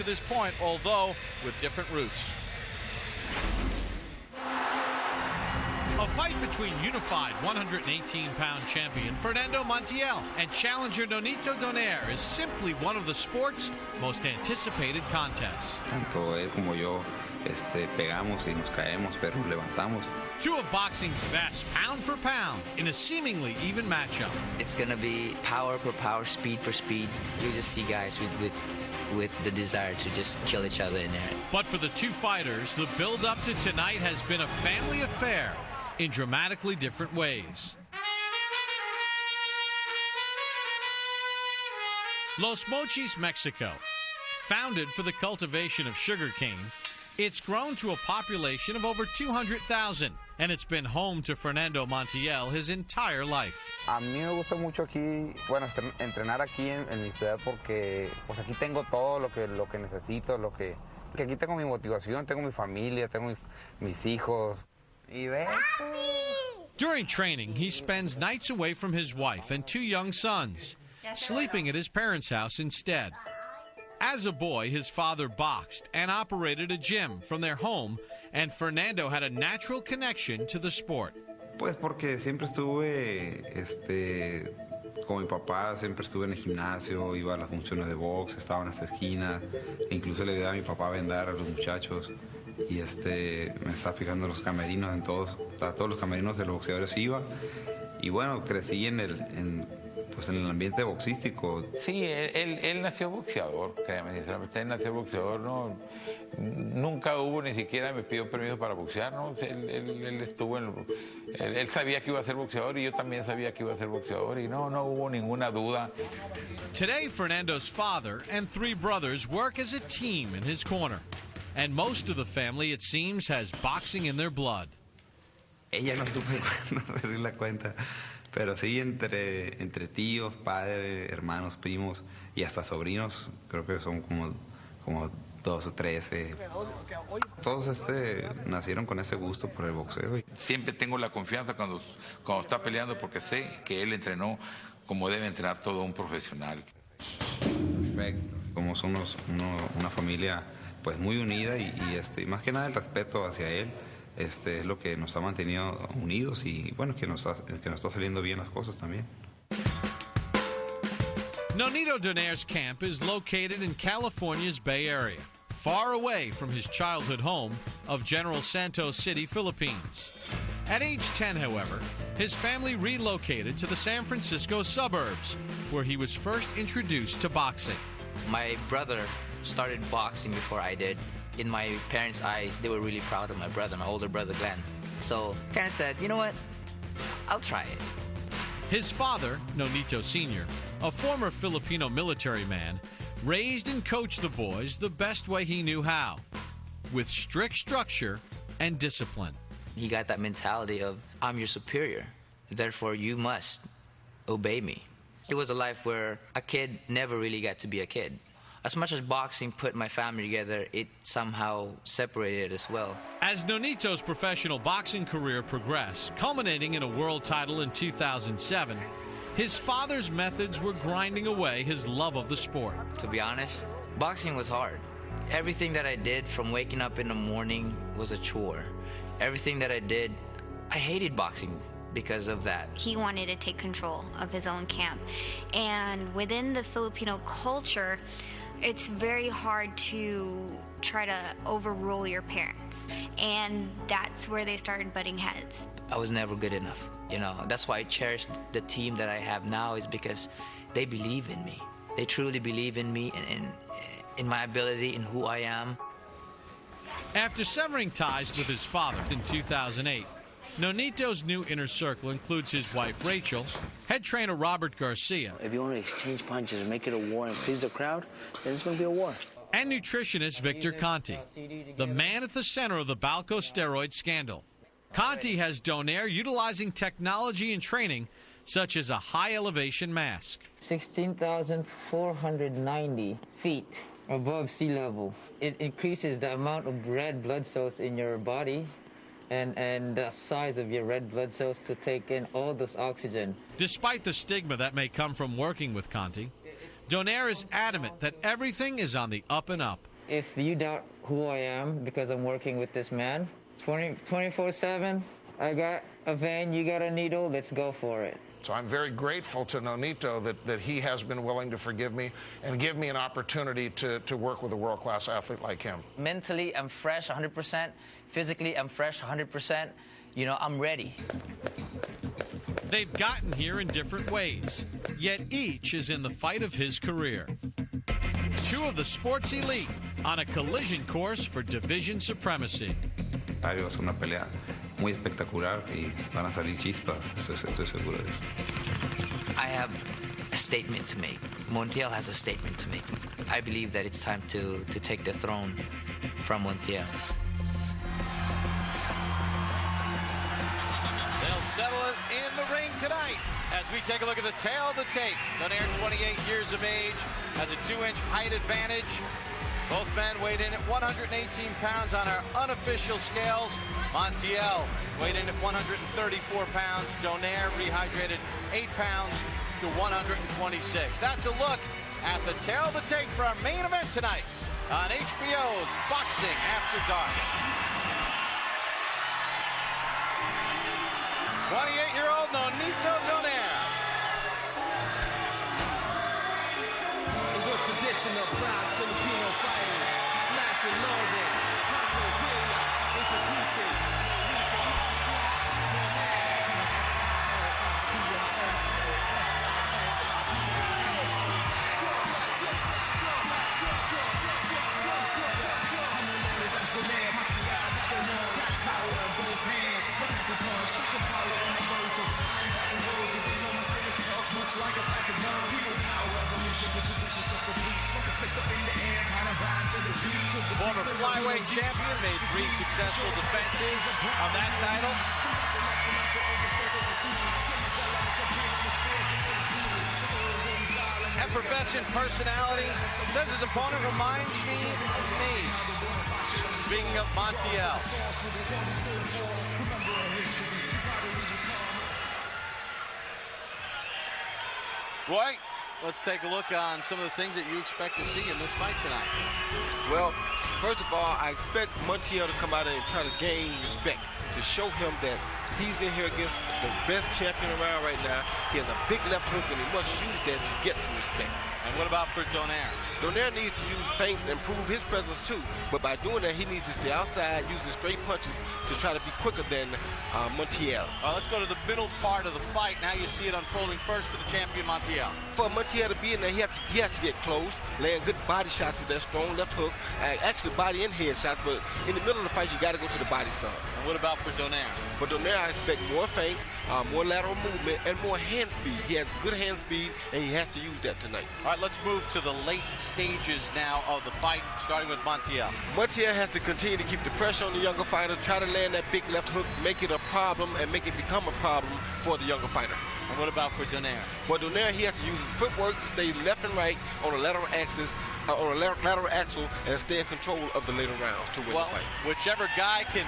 to this point, although with different routes. A fight between unified 118-pound champion Fernando Montiel and challenger Nonito Donaire is simply one of the sport's most anticipated contests. Tanto él como yo pegamos y nos caemos, pero nos levantamos. Two of boxing's best, pound for pound, in a seemingly even matchup. It's going to be power per power, speed per speed. You just see guys with the desire to just kill each other in there. But for the two fighters, the build-up to tonight has been a family affair in dramatically different ways. Los Mochis, Mexico. Founded for the cultivation of sugarcane, it's grown to a population of over 200,000, and it's been home to Fernando Montiel his entire life. A mí me gusta mucho aquí, bueno, entrenar aquí en mi ciudad porque pues aquí tengo todo lo que necesito, que aquí tengo mi motivación, tengo mi familia, tengo mis hijos. During training, he spends nights away from his wife and two young sons, sleeping at his parents' house instead. As a boy, his father boxed and operated a gym from their home, and Fernando had a natural connection to the sport. Pues porque siempre estuve con mi papá, siempre estuve en el gimnasio, iba a las funciones de box, estaba en esta esquina, e incluso le ayudaba a mi papá a vendar a los muchachos. Y me estaba fijando en los camerinos, a todos los camerinos de los boxeadores iba. Y bueno, crecí en el ambiente boxístico. Sí, él nació boxeador, créame, sinceramente, él nació boxeador, no, nunca hubo, ni siquiera me pidió permiso para boxear, ¿no? Él sabía que iba a ser boxeador y yo también sabía que iba a ser boxeador y no hubo ninguna duda. Today, Fernando's father and three brothers work as a team in his corner. And most of the family, it seems, has boxing in their blood. Ella no supe perder la cuenta, pero sí entre tíos, padres, hermanos, primos y hasta sobrinos, creo que son como 12 o 13. Todos nacieron con ese gusto por el boxeo. Siempre tengo la confianza cuando está peleando porque sé que él entrenó como debe entrenar todo un profesional. Perfecto. Somos una familia pues muy unida y más que nada el respeto hacia él es lo que nos ha mantenido unidos y bueno que nos está saliendo bien las cosas también. Nonito Donaire's camp is located in California's Bay Area, far away from his childhood home of General Santos City, Philippines. At age 10, however, his family relocated to the San Francisco suburbs, where he was first introduced to boxing. My brother started boxing before I did. In my parents' eyes, they were really proud of my brother, my older brother Glenn. So kind of said, you know what, I'll try it. His father, Nonito Sr., a former Filipino military man, raised and coached the boys the best way he knew how, with strict structure and discipline. He got that mentality of, I'm your superior, therefore you must obey me. It was a life where a kid never really got to be a kid. As much as boxing put my family together, it somehow separated as well. As Nonito's professional boxing career progressed, culminating in a world title in 2007, his father's methods were grinding away his love of the sport. To be honest, boxing was hard. Everything that I did from waking up in the morning was a chore. Everything that I did, I hated boxing because of that. He wanted to take control of his own camp. And within the Filipino culture, it's very hard to try to overrule your parents. And that's where they started butting heads. I was never good enough. You know, that's why I cherish the team that I have now is because they believe in me. They truly believe in me and in my ability, in who I am. After severing ties with his father in 2008, Nonito's new inner circle includes his wife, Rachel, head trainer Robert Garcia. If you want to exchange punches and make it a war and please the crowd, then it's going to be a war. And nutritionist Victor Conti, the man at the center of the Balco steroid scandal. Conti has Donaire utilizing technology and training, such as a high-elevation mask. 16,490 feet above sea level. It increases the amount of red blood cells in your body and the size of your red blood cells to take in all this oxygen. Despite the stigma that may come from working with Conti, Donaire is adamant that everything is on the up and up. if you doubt who I am because I'm working with this man, 24/7, I got a vein, you got a needle, let's go for it. So I'm very grateful to Nonito that he has been willing to forgive me and give me an opportunity to work with a world-class athlete like him. Mentally, I'm fresh 100%. Physically, I'm fresh 100%. You know, I'm ready. They've gotten here in different ways, yet each is in the fight of his career. Two of the sports elite on a collision course for division supremacy. Es una pelea muy espectacular y van a salir chispas, estoy seguro de eso. I have a statement to make. Montiel has a statement to make. I believe that it's time to take the throne from Montiel. They'll settle it in the ring tonight as we take a look at the tail of the tape. Donaire, 28 years of age, has a 2-inch height advantage. Both men weighed in at 118 pounds on our unofficial scales. Montiel weighed in at 134 pounds. Donaire rehydrated 8 pounds to 126. That's a look at the tail of the tape for our main event tonight on HBO's Boxing After Dark. 28-year-old Nonito Donaire. The traditional proud Filipino fighters, Flash and Loaded, Pancho Villa, introducing Former flyweight champion, made 3 successful defenses of that title. Effervescent personality, says his opponent reminds me of me. Speaking of Montiel. Roy, let's take a look on some of the things that you expect to see in this fight tonight. Well, first of all, I expect Montiel to come out and try to gain respect, to show him that he's in here against the best champion around right now. He has a big left hook, and he must use that to get some respect. And what about for Donaire? Donaire needs to use feints and prove his presence too. But by doing that, he needs to stay outside, using straight punches to try to be quicker than Montiel. Let's go to the middle part of the fight. Now you see it unfolding first for the champion, Montiel. For Montiel to be in there, he has to get close, land good body shots with that strong left hook. Actually, body and head shots, but in the middle of the fight, you got to go to the body some. And what about for Donaire? For Donaire, I expect more feints, more lateral movement, and more hand speed. He has good hand speed, and he has to use that tonight. All right, let's move to the late stages now of the fight, starting with Montiel. Montiel has to continue to keep the pressure on the younger fighter, try to land that big left hook, make it a problem, and make it become a problem for the younger fighter. And what about for Donaire? For Donaire, he has to use his footwork, stay left and right on the lateral axis, on a lateral axle, and stay in control of the later rounds to win the fight. Whichever guy can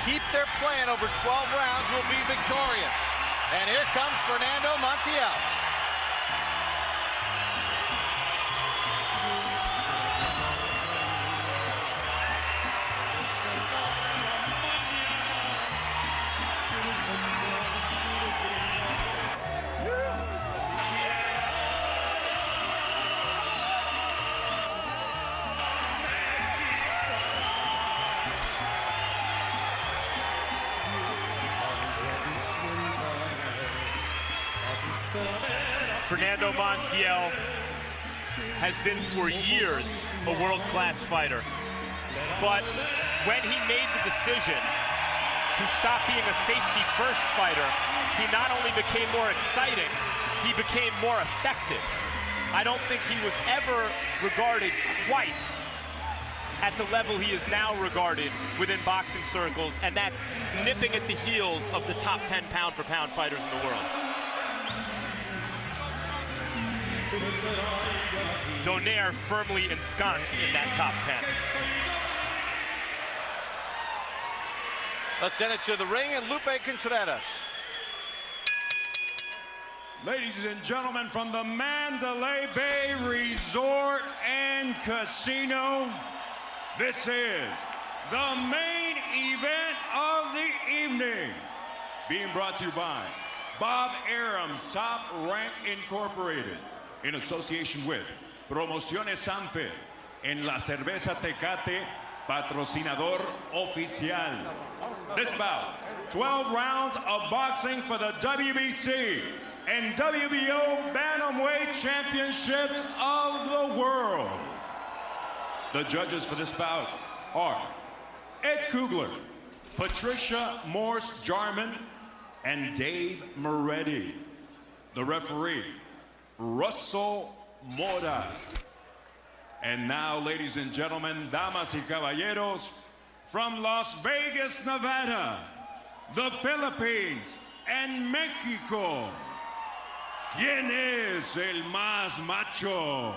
keep their plan over 12 rounds will be victorious. And here comes Fernando Montiel. Fernando Montiel has been for years a world-class fighter. But when he made the decision to stop being a safety-first fighter, he not only became more exciting, he became more effective. I don't think he was ever regarded quite at the level he is now regarded within boxing circles, and that's nipping at the heels of the top 10 pound-for-pound fighters in the world. Donaire firmly ensconced in that top 10. Let's send it to the ring and Lupe Contreras. Ladies and gentlemen, from the Mandalay Bay Resort and Casino This is the main event of the evening, being brought to you by Bob Arum's Top Rank Incorporated, in association with Promociones Sanfe, en la cerveza Tecate, patrocinador oficial. This bout, 12 rounds of boxing for the WBC and WBO Bantamweight Championships of the world. The judges for this bout are Ed Kugler, Patricia Morse-Jarman, and Dave Moretti. The referee, Russell Mora. And now, ladies and gentlemen, damas y caballeros, from Las Vegas, Nevada, the Philippines, and Mexico, ¿quién es el más macho?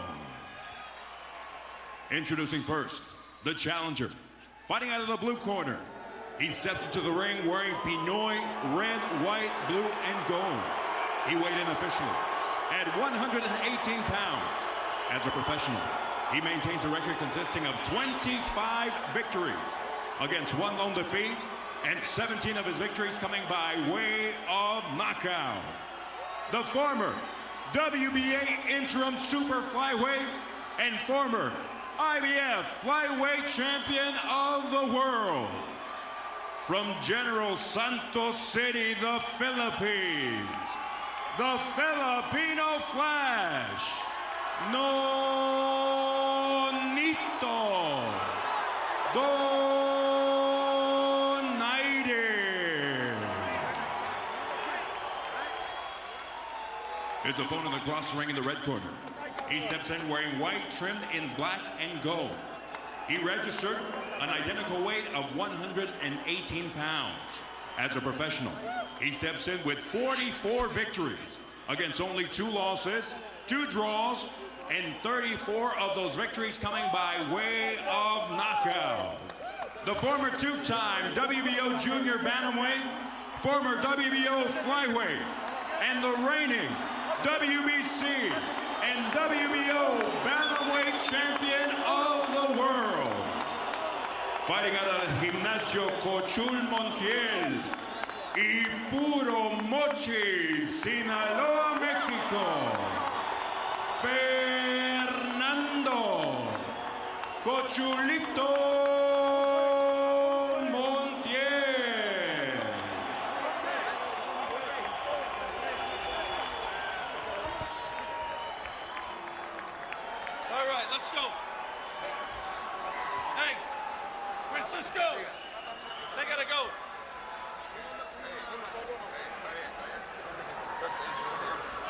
Introducing first, the challenger, fighting out of the blue corner. He steps into the ring wearing Pinoy red, white, blue, and gold. He weighed in officially at 118 pounds. As a professional, he maintains a record consisting of 25 victories against 1 lone defeat, and 17 of his victories coming by way of knockout. The former WBA interim super flyweight and former IBF flyweight champion of the world. From General Santos City, the Philippines, the Filipino Flash, Nonito Donaire. His opponent across the ring in the red corner. He steps in wearing white trimmed in black and gold. He registered an identical weight of 118 pounds. As a professional, he steps in with 44 victories against only 2 losses, 2 draws, and 34 of those victories coming by way of knockout. The former 2-time WBO Junior Bantamweight, former WBO Flyweight, and the reigning WBC and WBO Bantamweight Champion of the world. Fighting out of Gimnasio Cochul Montiel y Puro Mochi, Sinaloa, Mexico, Fernando Cochulito Montiel. All right, let's go. Hey, Francisco, they gotta go.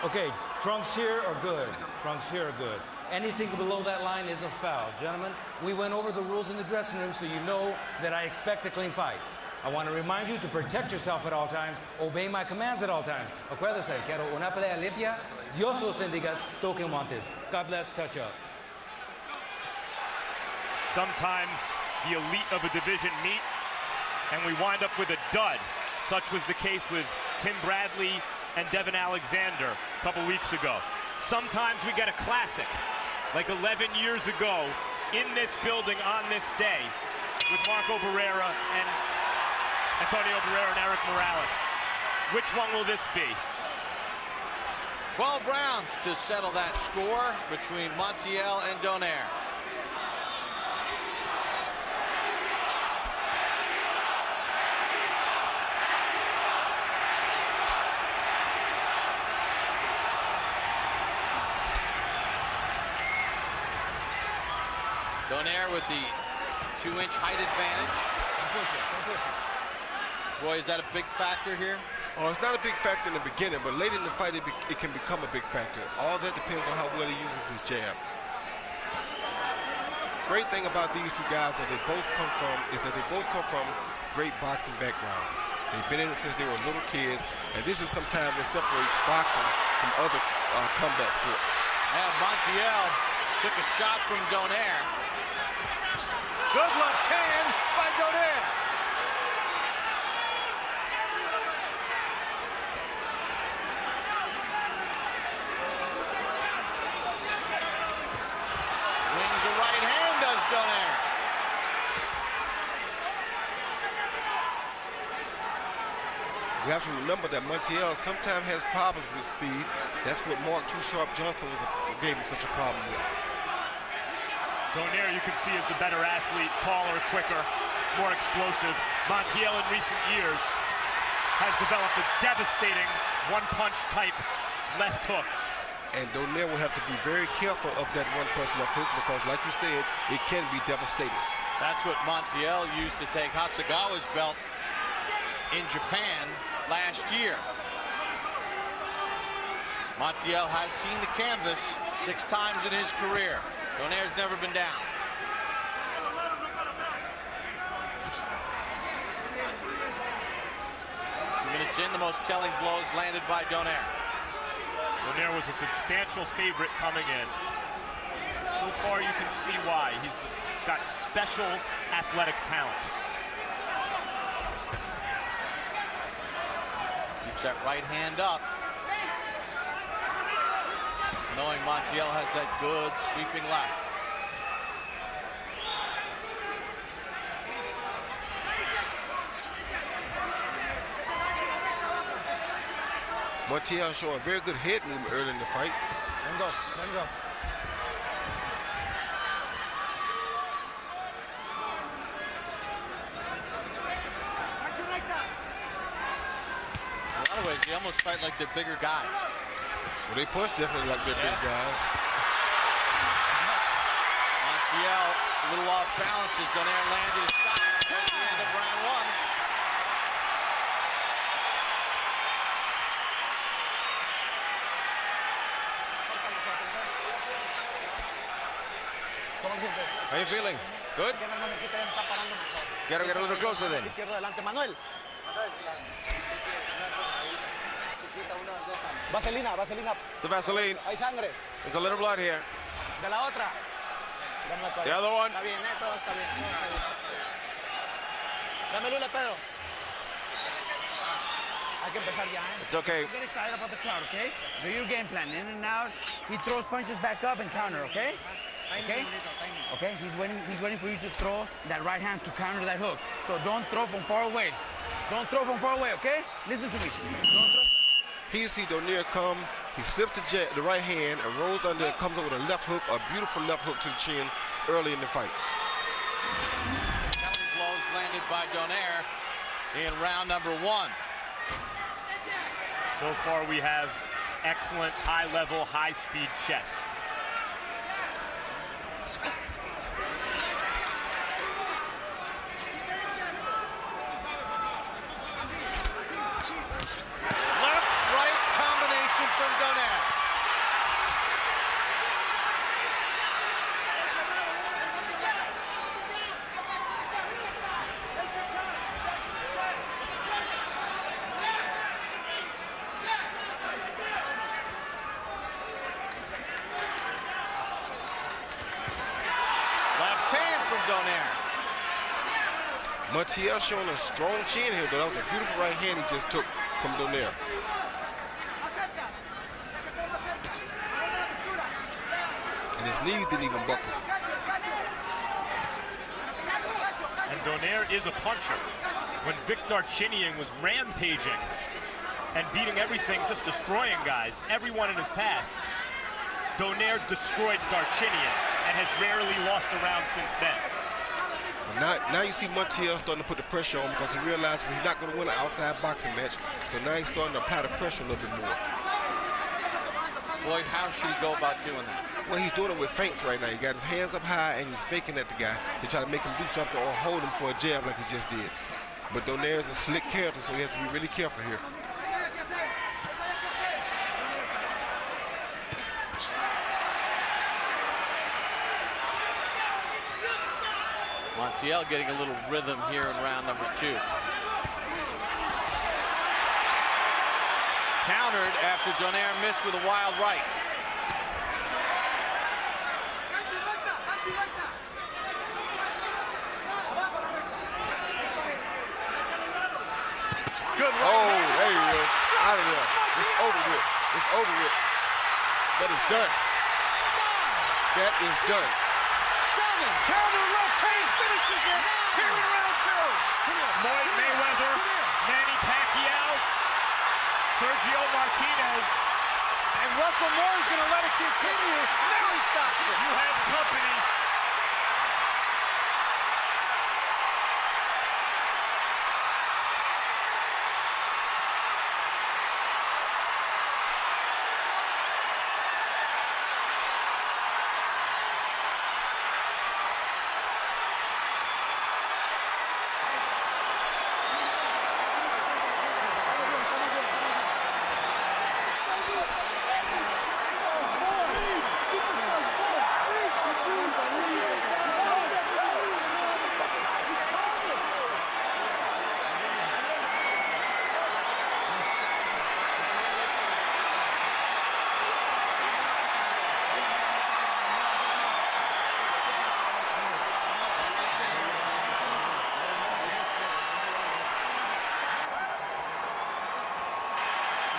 Okay, trunks here are good. Trunks here are good. Anything below that line is a foul. Gentlemen, we went over the rules in the dressing room, so you know that I expect a clean fight. I want to remind you to protect yourself at all times, obey my commands at all times. Acuérdese, quiero una pelea limpia. Dios los bendiga, toquen guantes. God bless, touch up. Sometimes the elite of a division meet, and we wind up with a dud. Such was the case with Tim Bradley and Devin Alexander a couple weeks ago. Sometimes we get a classic, like 11 years ago in this building on this day with Marco Barrera and Antonio Barrera and Eric Morales. Which one will this be? 12 rounds to settle that score between Montiel and Donaire. Donaire with the 2-inch height advantage. Don't push it. Roy, is that a big factor here? Oh, it's not a big factor in the beginning, but late in the fight, it can become a big factor. All that depends on how well he uses his jab. Great thing about these two guys that they both come from great boxing backgrounds. They've been in it since they were little kids, and this is sometimes what separates boxing from other combat sports. And Montiel took a shot from Donaire. Good left hand by Donaire. Wings a right hand, does Donaire. We have to remember that Montiel sometimes has problems with speed. That's what Mark Too Sharp Johnson gave him such a problem with. Donaire, you can see, is the better athlete, taller, quicker, more explosive. Montiel in recent years has developed a devastating one-punch type left hook. And Donaire will have to be very careful of that one-punch left hook because, like you said, it can be devastating. That's what Montiel used to take Hasegawa's belt in Japan last year. Montiel has seen the canvas 6 times in his career. Donaire's never been down. 2 minutes in, the most telling blows landed by Donaire. Donaire was a substantial favorite coming in. So far, you can see why. He's got special athletic talent. Keeps that right hand up, knowing Montiel has that good sweeping left. Montiel showing very good head movement early in the fight. Let him go. Let him go. In a lot of ways, they almost fight like they're bigger guys. Well, they punch definitely like they're big guys. Montiel, a little off balance as Donaire landed his shot towards the end of round 1. How are you feeling? Good? Get a little closer then. Vaselina, vaselina. The Vaseline. Hay sangre. There's a little blood here. De la otra. The other one. Está bien, todo está bien. Dame lule, Pedro. Hay que empezar ya, It's okay. Don't get excited about the crowd, okay? Do your game plan. In and out. He throws punches back up and counter, okay? Okay? Okay, he's waiting for you to throw that right hand to counter that hook. So don't throw from far away. Don't throw from far away, okay? Listen to me. Don't throw. Here you see Donaire come, he slips the right hand and rolls under and comes up with a left hook, a beautiful left hook to the chin early in the fight. Telling blows landed by Donaire in round number 1. So far, we have excellent high-level, high-speed chess. Left-right combination from Donaire. Left hand from Donaire. Montiel showing a strong chin here, but that was a beautiful right hand he just took from Donaire. And his knees didn't even buckle. And Donaire is a puncher. When Vic Darchinyan was rampaging and beating everything, just destroying guys, everyone in his path, Donaire destroyed Darchinyan and has rarely lost a round since then. Now you see Montiel starting to put the pressure on because he realizes he's not going to win an outside boxing match. So now he's starting to apply the pressure a little bit more. Boy, how should he go about doing that? Well, he's doing it with feints right now. He got his hands up high and he's faking at the guy to try to make him do something or hold him for a jab like he just did. But Donaire is a slick character, so he has to be really careful here. Montiel getting a little rhythm here in round number 2. Countered after Donaire missed with a wild right. Good right hand. There he is. Out of there. It's over with. It's over with. That is done. That is done. Counter left hand finishes it here in round 2. Floyd Mayweather, Manny Pacquiao, and Russell Moore is going to let it continue. Now he stops it. You have company.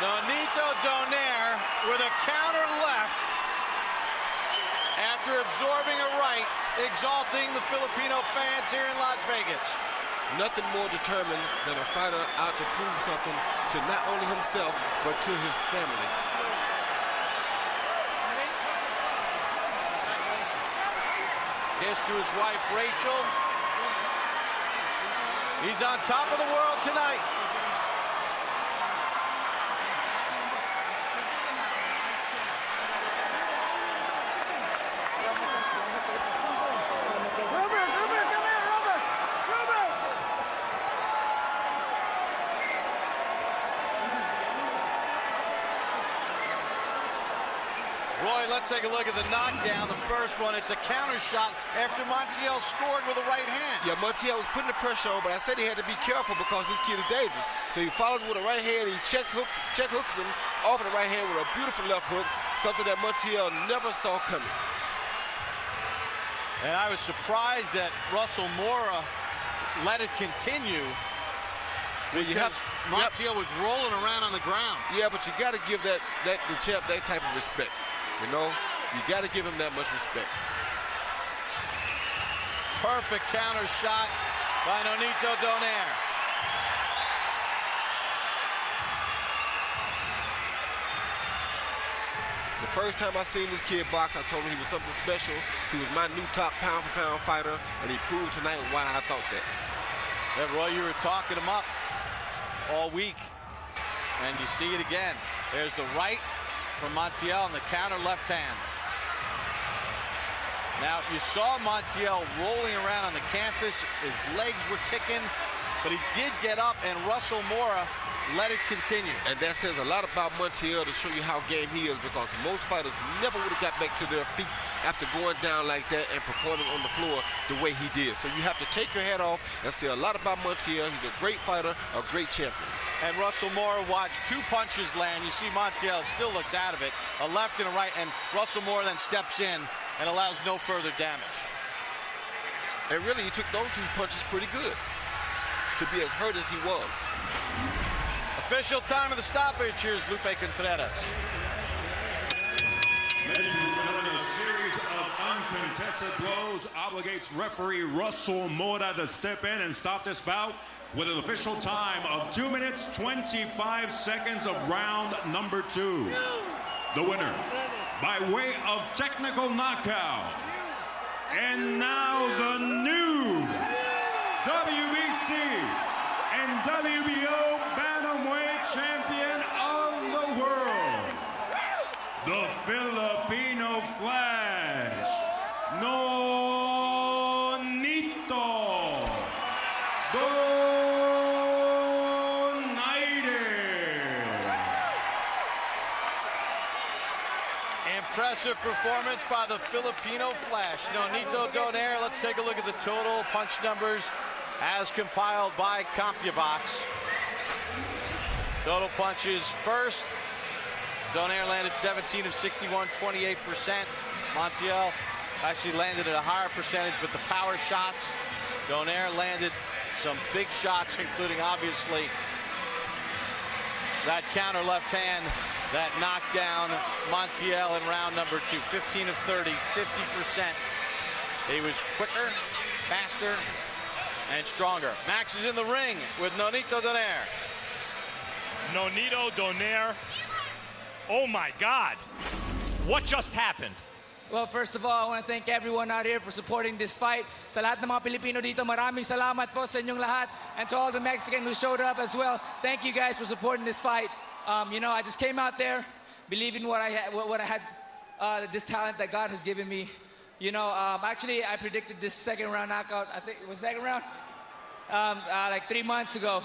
Nonito Donaire with a counter left after absorbing a right, exalting the Filipino fans here in Las Vegas. Nothing more determined than a fighter out to prove something to not only himself, but to his family. Kiss to his wife, Rachel. He's on top of the world tonight. Roy, let's take a look at the knockdown. The first one, it's a counter shot after Montiel scored with a right hand. Yeah, Montiel was putting the pressure on, but I said he had to be careful because this kid is dangerous. So he follows with a right hand, he check hooks him off of the right hand with a beautiful left hook, something that Montiel never saw coming. And I was surprised that Russell Moore let it continue. Because Montiel was rolling around on the ground. Yeah, but you got to give the champ that type of respect. You know, you got to give him that much respect. Perfect counter shot by Nonito Donaire. The first time I seen this kid box, I told him he was something special. He was my new top pound-for-pound fighter, and he proved tonight why I thought that. Yeah, Roy, you were talking him up all week, and you see it again. There's the right from Montiel and the counter left hand. Now, you saw Montiel rolling around on the canvas. His legs were kicking, but he did get up, and Russell Moore let it continue. And that says a lot about Montiel to show you how game he is, because most fighters never would have got back to their feet after going down like that and performing on the floor the way he did. So you have to take your hat off and say a lot about Montiel. He's a great fighter, a great champion. And Russell Moore watched two punches land. You see Montiel still looks out of it. A left and a right, and Russell Moore then steps in and allows no further damage. And really, he took those two punches pretty good to be as hurt as he was. Official time of the stoppage. Here's Lupe Contreras. Ladies and gentlemen, a series of uncontested blows obligates referee Russell Mora to step in and stop this bout with an official time of 2 minutes, 25 seconds of round number 2. The winner, by way of technical knockout, and now the new WBC and WBO Bantamweight champion of the world, the Filipino Flash, Nonito Donaire. Impressive performance by the Filipino Flash, Nonito Donaire. Let's take a look at the total punch numbers as compiled by CompuBox. Total punches first. Donaire landed 17 of 61, 28%. Montiel actually landed at a higher percentage, but the power shots, Donaire landed some big shots, including obviously that counter left hand that knocked down Montiel in round number 2. 15 of 30, 50%. He was quicker, faster, and stronger. Max is in the ring with Nonito Donaire. Nonito Donaire Oh my God. What just happened? Well, first of all, I want to thank everyone out here for supporting this fight. Sa lahat ng mga Pilipino dito, maraming salamat po sa inyong lahat. And to all the Mexicans who showed up as well, thank you guys for supporting this fight. You know, I just came out there believing what I had, this talent that God has given me. You know, actually, I predicted this second round knockout. I think it was second round, like 3 months ago.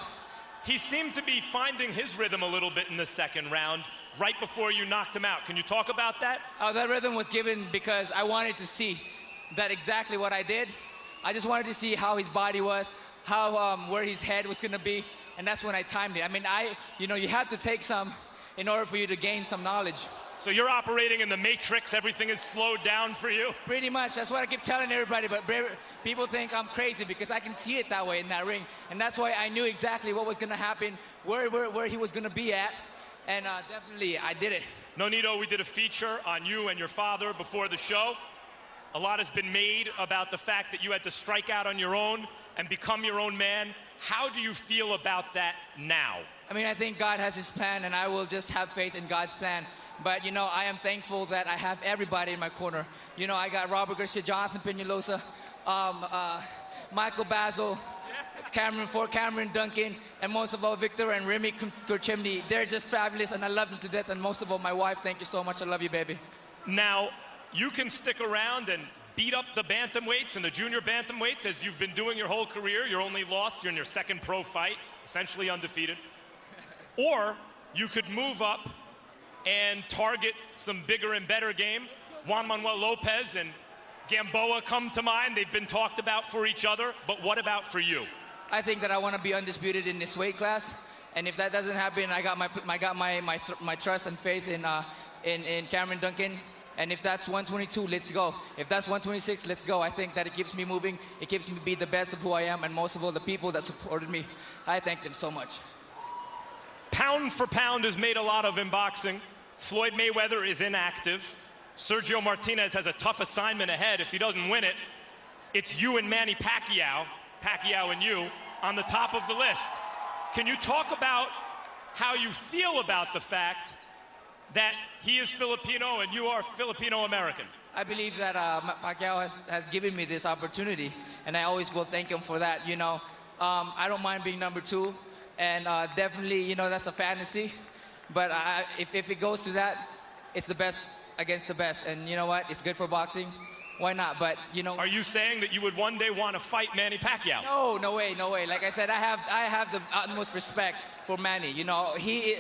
He seemed to be finding his rhythm a little bit in the second round, right before you knocked him out. Can you talk about that? That rhythm was given because I wanted to see that exactly what I did. I just wanted to see how his body was, how where his head was going to be, and that's when I timed it. I mean, you know, you have to take some in order for you to gain some knowledge. So you're operating in the matrix, everything is slowed down for you? Pretty much, that's what I keep telling everybody, but people think I'm crazy because I can see it that way in that ring. And that's why I knew exactly what was gonna happen, where he was gonna be at, and definitely I did it. Nonito, we did a feature on you and your father before the show. A lot has been made about the fact that you had to strike out on your own and become your own man. How do you feel about that now? I mean, I think God has his plan, and I will just have faith in God's plan. But, you know, I am thankful that I have everybody in my corner. You know, I got Robert Garcia, Jonathan Peñalosa, Michael Basil, Cameron Duncan, and most of all, Victor and Remy Kurchemny. They're just fabulous, and I love them to death. And most of all, my wife, thank you so much. I love you, baby. Now, you can stick around and beat up the bantamweights and the junior bantamweights as you've been doing your whole career. You're only lost. You're in your second pro fight, essentially undefeated. Or you could move up and target some bigger and better game. Juan Manuel Lopez and Gamboa come to mind. They've been talked about for each other, but what about for you? I think that I want to be undisputed in this weight class, and if that doesn't happen, I got my trust and faith in Cameron Duncan. And if that's 122, let's go. If that's 126, let's go. I think that it keeps me moving. It keeps me be the best of who I am, and most of all, the people that supported me. I thank them so much. Pound for pound is made a lot of in boxing. Floyd Mayweather is inactive. Sergio Martinez has a tough assignment ahead. If he doesn't win it, it's you and Manny Pacquiao and you, on the top of the list. Can you talk about how you feel about the fact that he is Filipino and you are Filipino-American? I believe that Pacquiao has given me this opportunity, and I always will thank him for that. You know, I don't mind being number 2, and definitely, you know, that's a fantasy. But if it goes to that, it's the best against the best. And you know what? It's good for boxing. Why not? But, you know... Are you saying that you would one day want to fight Manny Pacquiao? No way, no way. Like I said, I have the utmost respect for Manny. You know,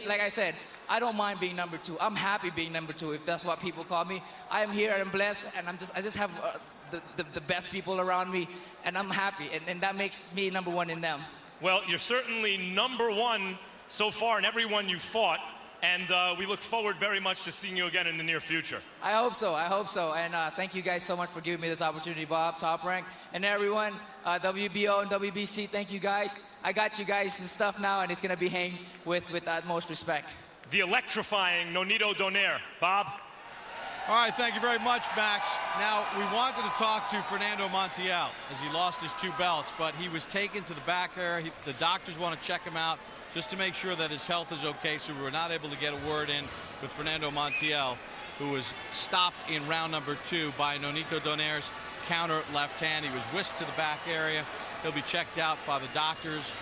like I said, I don't mind being number 2. I'm happy being number 2, if that's what people call me. I am here, I'm blessed, and I just have the best people around me, and I'm happy. And that makes me number 1 in them. Well, you're certainly number 1 so far in everyone you fought. And we look forward very much to seeing you again in the near future. I hope so. And thank you guys so much for giving me this opportunity, Bob, Top Rank, and everyone, WBO and WBC, thank you guys. I got you guys' stuff now, and it's going to be hanged with utmost respect. The electrifying Nonito Donaire. Bob? All right, thank you very much, Max. Now, we wanted to talk to Fernando Montiel as he lost his 2 belts, but he was taken to the back area. The doctors want to check him out just to make sure that his health is okay, so we were not able to get a word in with Fernando Montiel, who was stopped in round number 2 by Nonito Donaire's counter left hand. He was whisked to the back area. He'll be checked out by the doctors,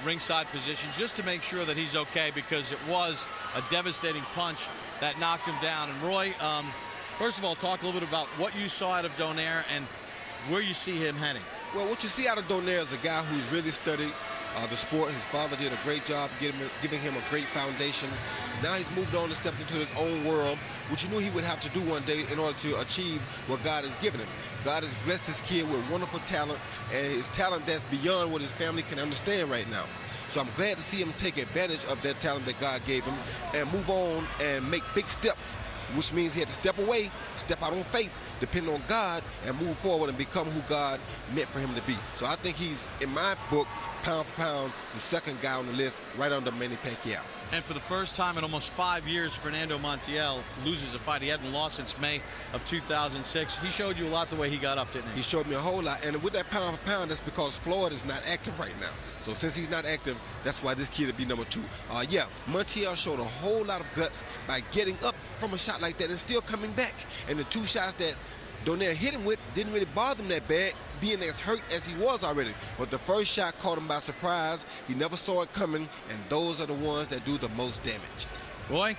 ringside physicians, just to make sure that he's okay, because it was a devastating punch that knocked him down. And Roy, first of all, talk a little bit about what you saw out of Donaire and where you see him heading. Well, what you see out of Donaire is a guy who's really studied the sport. His father did a great job giving him a great foundation. Now he's moved on and stepped into his own world, which he knew he would have to do one day in order to achieve what God has given him. God has blessed this kid with wonderful talent, and his talent that's beyond what his family can understand right now. So I'm glad to see him take advantage of that talent that God gave him and move on and make big steps, which means he had to step away, step out on faith, depend on God, and move forward and become who God meant for him to be. So I think he's, in my book, pound for pound, the second guy on the list, right under Manny Pacquiao. And for the first time in almost 5 years, Fernando Montiel loses a fight. He hadn't lost since May of 2006. He showed you a lot the way he got up, didn't he? He showed me a whole lot. And with that pound for pound, that's because Floyd is not active right now. So since he's not active, that's why this kid will be number 2. Yeah, Montiel showed a whole lot of guts by getting up from a shot like that and still coming back. And the 2 shots that Donaire hit him with didn't really bother him that bad, being as hurt as he was already. But the first shot caught him by surprise. He never saw it coming, and those are the ones that do the most damage. Boy, great.